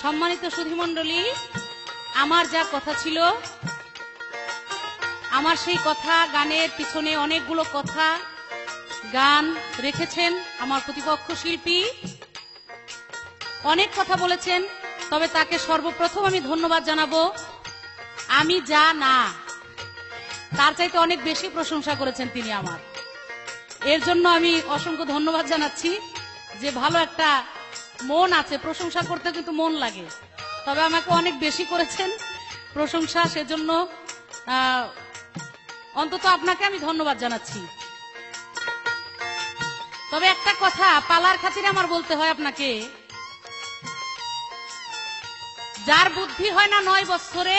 সম্মানিত সুধীমণ্ডলী, আমার যা কথা ছিল, আমার সেই কথা গানের পিছনে অনেকগুলো কথা গান রেখেছেন আমার প্রতিপক্ষ শিল্পী, অনেক কথা বলেছেন। তবে তাকে সর্বপ্রথম আমি ধন্যবাদ জানাবো। আমি যা না তার চাইতে অনেক বেশি প্রশংসা করেছেন তিনি আমার, এর জন্য আমি অসংখ্য ধন্যবাদ জানাচ্ছি। যে ভালো একটা মন আছে, প্রশংসা করতে কিন্তু মন লাগে, তবে আমাকে অনেক বেশি করেছেন প্রশংসা, সেজন্য অন্তত আপনাকে আমি ধন্যবাদ জানাচ্ছি। তবে একটা কথা পালার খাতিরে আমার বলতে হয় আপনাকে, যার বুদ্ধি হয় না 9 বছরে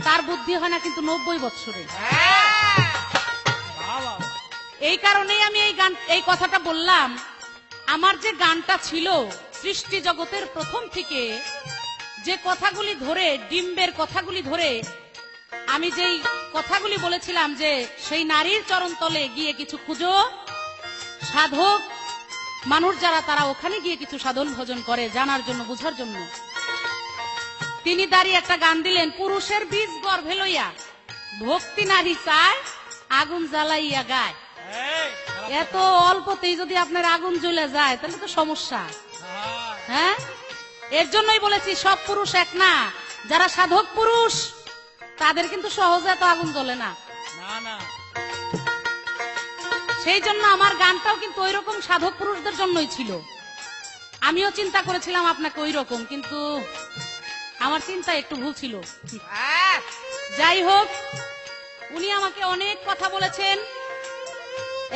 তার বুদ্ধি হয় না কিন্তু 90 বছরে। এই কারণেই আমি এই কথাটা বললাম। আমার যে গানটা ছিল সৃষ্টি জগতের প্রথম থেকে, যে কথাগুলি ধরে, ডিম্বের কথাগুলি ধরে আমি যেই কথাগুলি বলেছিলাম যে সেই নারীর চরণ তলে গিয়ে কিছু খুঁজো, সাধক মানুষ যারা তারা ওখানে গিয়ে কিছু সাধন ভজন করে জানার জন্য, বুঝার জন্য। তিনি দাঁড়িয়ে একটা গান দিলেন, পুরুষের বীজ গর্ভে লইয়া ভক্তি নারী চায় আগুন জ্বালাইয়া গায়। এত অল্পতেই যদি আপনার আগুন জ্বলে যায় তাহলে তো সমস্যা। হ্যাঁ, এর জন্যই বলেছি সব পুরুষ এক না। যারা সাধক পুরুষ তাদের কিন্তু সহজে এত আগুন জ্বলে না। সেই জন্য আমার গানটাও কিন্তু ওই রকম সাধক পুরুষদের জন্যই ছিল। আমিও চিন্তা করেছিলাম আপনাকে ওই রকম, কিন্তু আমার চিন্তা একটু ভুল ছিল। যাই হোক, উনি আমাকে অনেক কথা বলেছেন।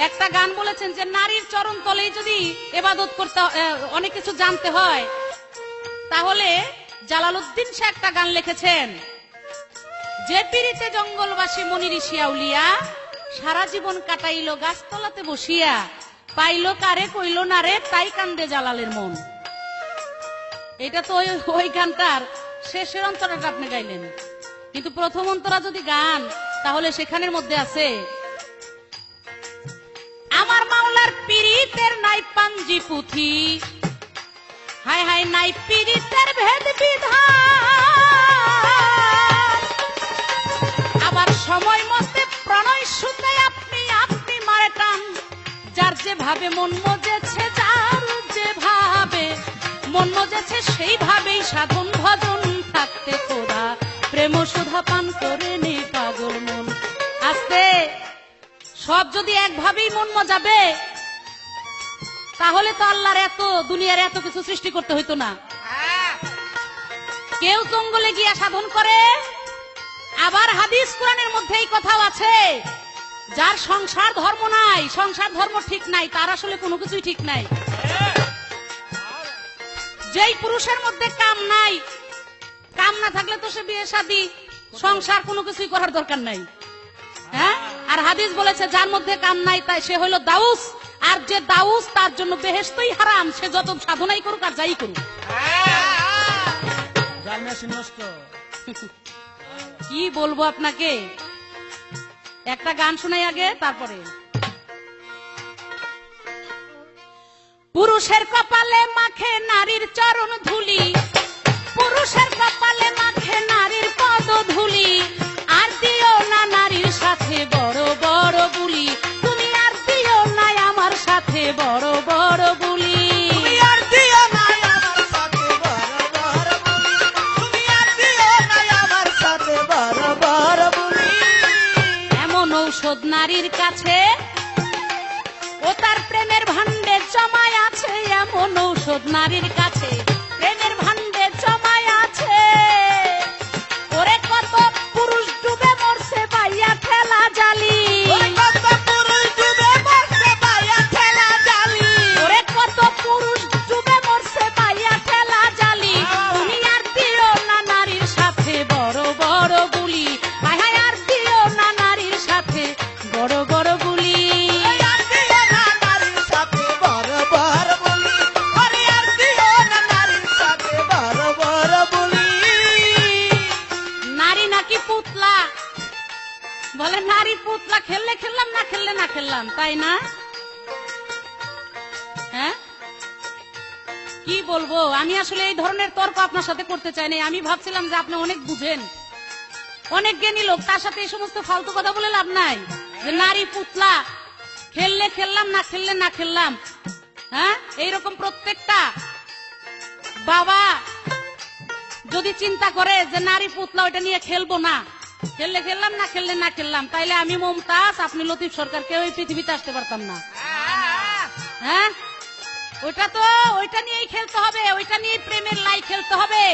একটা গান বলেছেন যে নারীর চরণ তলেই যদি ইবাদত করতে, অনেক কিছু জানতে হয়, তাহলে জালালউদ্দিন শাহ একটা গান লিখেছেন, যে পিরিতে জঙ্গলবাসী মনি ঋষি আউলিয়া সারা জীবন কাটাইলো গাছতলাতে বসিয়া, পাইলো কারে কইলো না রে তাই কান্দে জালালের মন। এটা তো ওই গানটার শেষের অন্তরাটা আপনি গাইলেন, কিন্তু প্রথম অন্তরা যদি গান তাহলে সেখানের মধ্যে আছে, আমার মাওলার পীরিতের নাই পাঞ্জি পুথি, হায় হায় নাই পীরিতের ভেদ বিধান, আবার সময় মতে প্রণয় সুতে আপনি আপনি মারে টান, যার যেভাবে মন মজেছে, যার যেভাবে মন মজেছে সেইভাবেই সাধন ভজন থাকতে খোদা প্রেম সুধা পান করে নে পাগল মন। আস্তে সব যদি একভাবেই মন মজাবে তাহলে তো আল্লাহর এত দুনিয়ার এত কিছু সৃষ্টি করতে হইতো না। কেউ জঙ্গলে গিয়া সাধন করে, আবার হাদিস কোরআনের মধ্যে এই কথাও আছে, যার সংসার ধর্ম নাই, সংসার ধর্ম ঠিক নাই, তার আসলে কোনো কিছুই ঠিক নাই। যেই পুরুষের মধ্যে কাম নাই, কাম না থাকলে তো সে বিয়ে শাদী সংসার কোনো কিছুই করার দরকার নাই। হ্যাঁ, আর হাদিস বলেছে যার মধ্যে কাম নাই তাই সে হইল দাউস, আর যে দাউস তার জন্য বেহেশতই হারাম, সে যত সাধনাই করুক আর যাই করুক। কি বলবো আপনাকে, একটা গান শোনাই আগে, তারপরে। পুরুষের কপালে মাখে নারীর চরণ ধুলি, পুরুষের কপালে মাখে নারীর পদ ধুলি, আর দিও না নারীর সাথে বড় বড় বুলি, তুমি আর দিও না আমার সাথে বড় বড় বুলি, তুমি আর দিও না আমার সাথে বড় বড় বুলি, তুমি আর দিও না আমার সাথে বড় বড় বুলি। এমন ঔষধ নারীর কাছে ও তার প্রেমের ভান্ডে জমায় আছে, এমন ঔষধ নারীর কাছে প্রেমের ভান্ডে জমায় আছে, ওরে কত পুরুষ ডুবে মরছে পাইয়া ঠেলা জালি, কত পুরুষ ডুবে মরছে পাইয়া ঠেলা জালি, ওরে কত পুরুষ ডুবে মরছে পাইয়া ঠেলা জালি, তুমি আর দিও না নারীর সাথে বড় বড় বুলি, হায় হায় আর দিও না নারীর সাথে বড় বড় বুলি, আর দিও না নারীর সাথে বড় বড় বুলি, আরে আর দিও কি বলবো, আমি আসলে এই ধরনের তর্ক আপনার সাথে করতে চাই না। আমি ভাবছিলাম যে আপনি অনেক বুঝেন, অনেক জ্ঞানী লোক, তার সাথে এই সমস্ত ফালতু কথা বলে লাভ নাই। যে নারী পুতলা, খেললে খেললাম, না খেললে না খেললাম। হ্যাঁ, এইরকম প্রত্যেকটা বাবা যদি চিন্তা করে যে নারী পুতলা ওইটা নিয়ে খেলবো না, খেললে খেললাম, না খেললে না খেললাম, তাইলে আমি মমতাজ, আপনি লতিফ সরকার, কেউ এই পৃথিবীতে আসতে পারতাম না। হ্যাঁ, ওইটা নিয়েই খেলতে হবে, ওইটা নিয়ে প্রেমের লাই খেলতে হবে।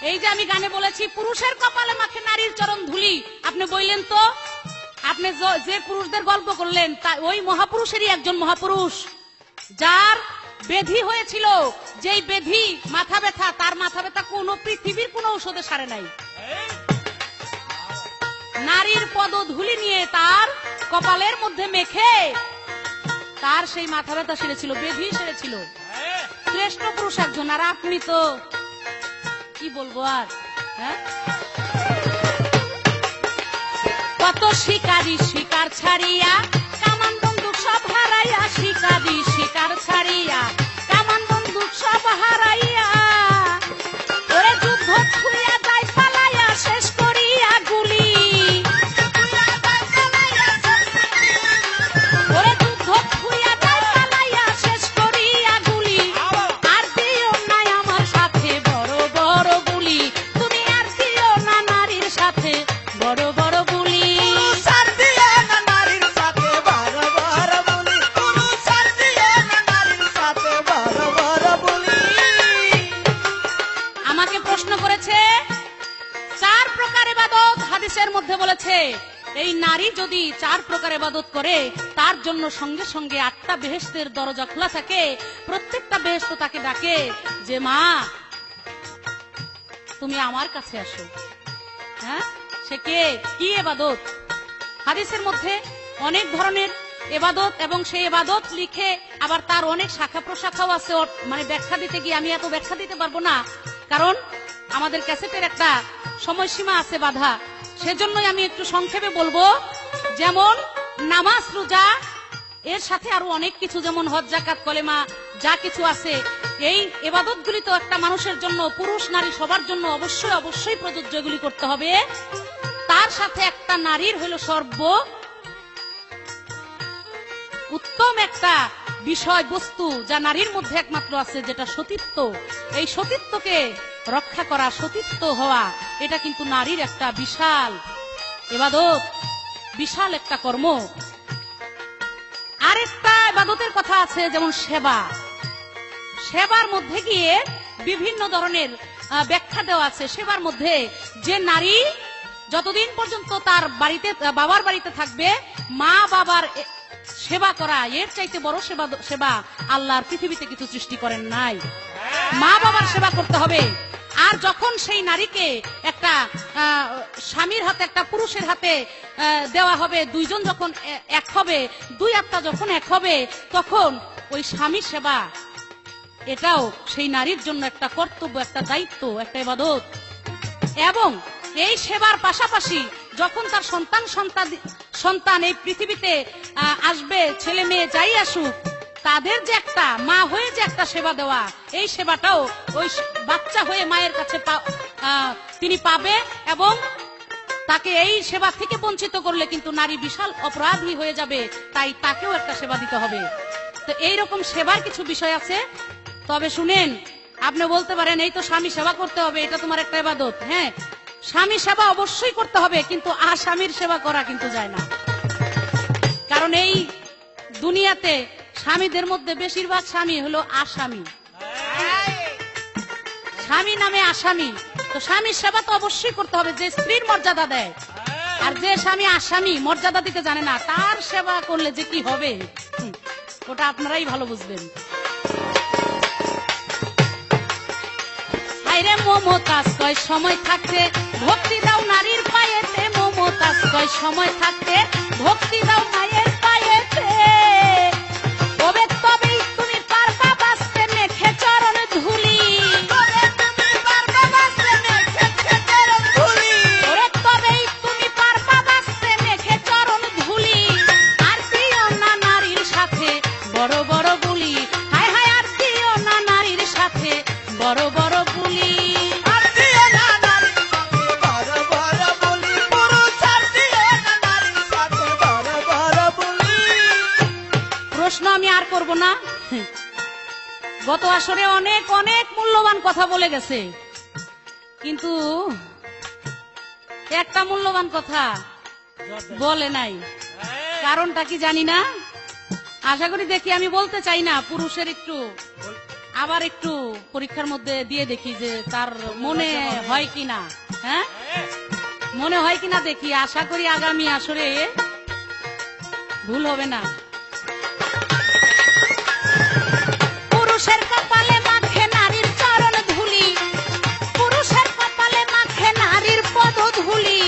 এই যে আমি গানে বলেছি পুরুষের কপালে মাখে নারীর চরণ ধুলি, আপনি বললেন তো, আপনি যে পুরুষদের গল্প করলেন তা ওই মহাপুরুষেরই একজন মহাপুরুষ, যার বেধি হয়েছিল, যেই বেধি মাথা ব্যথা, তার মাথা ব্যথা কোন পৃথিবীর কোন ঔষধে সারে নাই। নারীর পদধূলি নিয়ে তার কপালের মধ্যে মেখে তার সেই মাথা ব্যথা সেরেছিল, বেধি সেরেছিল। শ্রেষ্ঠ পুরুষ একজন, আর আপনি তো কি বলবো আর। হ্যাঁ, কত শিকারী শিকার ছাড়িয়া, কামান বন্দুক সব হারাইয়া, শিকারী শিকার ছাড়িয়া, কামান বন্দুক সব হারাইয়া, ওরে যুদ্ধ ছুঁয়া যায় পালাইয়া, শেষ করিয়া গুলি, ওরে যুদ্ধ ছুঁয়া যায় পালাইয়া, শেষ করিয়া গুলি, আর দিও না আমার সাথে বড় বড় গুলি, তুমি আর দিও না নারীর সাথে বড় বড় গুলি। আমাকে প্রশ্ন করেছে 4 প্রকার ইবাদত হাদিসের মধ্যে বলেছে, এই নারী যদি 4 প্রকার ইবাদত করে তার জন্য সঙ্গে সঙ্গে 8টা বেহেশতের দরজা খোলা থাকে। প্রত্যেকটা বেহেশত তাকে ডাকে যে মা তুমি আমার কাছে আসো। হ্যাঁ, সে কে, কি ইবাদত? হাদিসের মধ্যে অনেক ধরনের ইবাদত, এবং সেই ইবাদত লিখে আবার তার অনেক শাখা প্রশাখাও আছে। মানে ব্যাখ্যা দিতে গিয়ে আমি এত ব্যাখ্যা দিতে পারবো না, কারণ আমাদের ক্যাসেটের একটা সময়সীমা আছে বাধা। সেজন্যই আমি একটু সংক্ষেপে বলবো। যেমন নামাজ, রোজা, এর সাথে আরো অনেক কিছু, যেমন হজ, যাকাত, কলেমা, যা কিছু আছে, এই ইবাদতগুলি তো একটা মানুষের জন্য, পুরুষ নারী সবার জন্য অবশ্যই অবশ্যই প্রযোজ্য, এগুলি করতে হবে। তার সাথে একটা নারীর হলো সর্ব উত্তম একটা বিষয় বস্তু, যা নারীর মধ্যে একমাত্র আছে, যেটা সতীত্ব। এই সতীত্বকে রক্ষা করা, সতীত্ব হওয়া, এটা কিন্তু নারীর একটা বিশাল ইবাদত, বিশাল একটা কর্ম। আরেকটা ইবাদতের কথা আছে, যেমন সেবা। সেবার মধ্যে গিয়ে বিভিন্ন ধরনের ব্যাখ্যা দেওয়া আছে। সেবার মধ্যে যে নারী যতদিন পর্যন্ত তার বাড়িতে, বাবার বাড়িতে থাকবে, মা বাবার সেবা করা, এর চাইতে বড় সেবা আল্লাহর পৃথিবীতে কিছু সৃষ্টি করেন নাই। মা বাবার সেবা করতে হবে। আর যখন সেই নারীকে একটা স্বামীর হাতে, একটা পুরুষের হাতে দেওয়া হবে, দুইজন যখন এক হবে, 2 আত্মা যখন এক হবে, তখন ওই স্বামী সেবা, এটাও সেই নারীর জন্য একটা কর্তব্য, একটা দায়িত্ব, একটা ইবাদত। এবং এই সেবার পাশাপাশি যখন তার সন্তান এই পৃথিবীতে আসবে, ছেলে মেয়ে যাই আসুক, তাদের যে একটা মা হয়ে যে একটা সেবা দেওয়া, এই সেবাটাও ওই বাচ্চা হয়ে মায়ের কাছে তিনি পাবে। এবং তাকে এই সেবা থেকে বঞ্চিত করলে কিন্তু নারী বিশাল অপরাধী হয়ে যাবে, তাই তাকেও একটা সেবা দিতে হবে। তো এইরকম সেবার কিছু বিষয় আছে। তবে শুনেন, আপনি বলতে পারেন এই তো স্বামী সেবা করতে হবে, এটা তোমার একটা ইবাদত। হ্যাঁ, স্বামী সেবা অবশ্যই করতে হবে, কিন্তু আসামির সেবা করা কিন্তু যায় না। কারণ এই দুনিয়াতে স্বামীদের মধ্যে বেশিরভাগ স্বামী হলো আসামি, স্বামী নামে আসামি। তো স্বামীর সেবা তো অবশ্যই করতে হবে, যে স্ত্রীর মর্যাদা দেয়। আর যে স্বামী আসামি, মর্যাদা দিতে জানে না, তার সেবা করলে যে কি হবে ওটা আপনারাই ভালো বুঝবেন। হায়রে মমতাজ কয় সময় থাকতে ভক্তি দাও নারীর পায়েতে, মমতাজ কয় সময় থাকতে ভক্তি দাও মায়ের পায়েতে, তবে তবেই তুমি পারবা বাঁচতে মেখে চরণ ধুলি, তবে তবেই তুমি পারবা বাঁচতে মেখে চরণ ধুলি, আর দিও না নারীর সাথে বড় বড় গুলি, হায় হায় আর দিও না নারীর সাথে বড় বড় বুলি। আর দিও না নারীর সাথে বড় বড় বুলি, পুরুষ আর দিও না নারীর সাথে বড় বড় বুলি। প্রশ্ন আমি আর করব না। গত আসরে অনেক অনেক মূল্যবান কথা বলে গেছে, কিন্তু একটা মূল্যবান কথা বলে নাই। কারণটা কি জানি না। আশা করি দেখি, আমি বলতে চাই না, পুরুষের একটু আবার একটু পরীক্ষার মধ্যে দিয়ে দেখি যে তার মনে হয় কিনা। হ্যাঁ, মনে হয় কিনা দেখি। আশা করি আগামী আসরে ভুল হবে না। পুরুষের কপালে মাখে নারীর চরণ ধুলি, পুরুষের কপালে মাখে নারীর পদ ধুলি।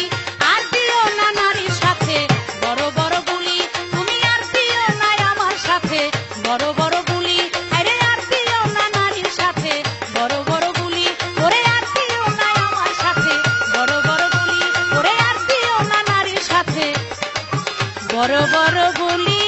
আর দিও না নারীর সাথে বড় বড় বুলি, তুমি আর দিও না আমার সাথে বড় বড় বুলি। আরে আর দিও না নারীর সাথে বড় বড় বুলি, ওরে আর দিও না আমার সাথে বড় বড় বুলি, ওরে আর দিও না নারীর সাথে বড় বড় বুলি।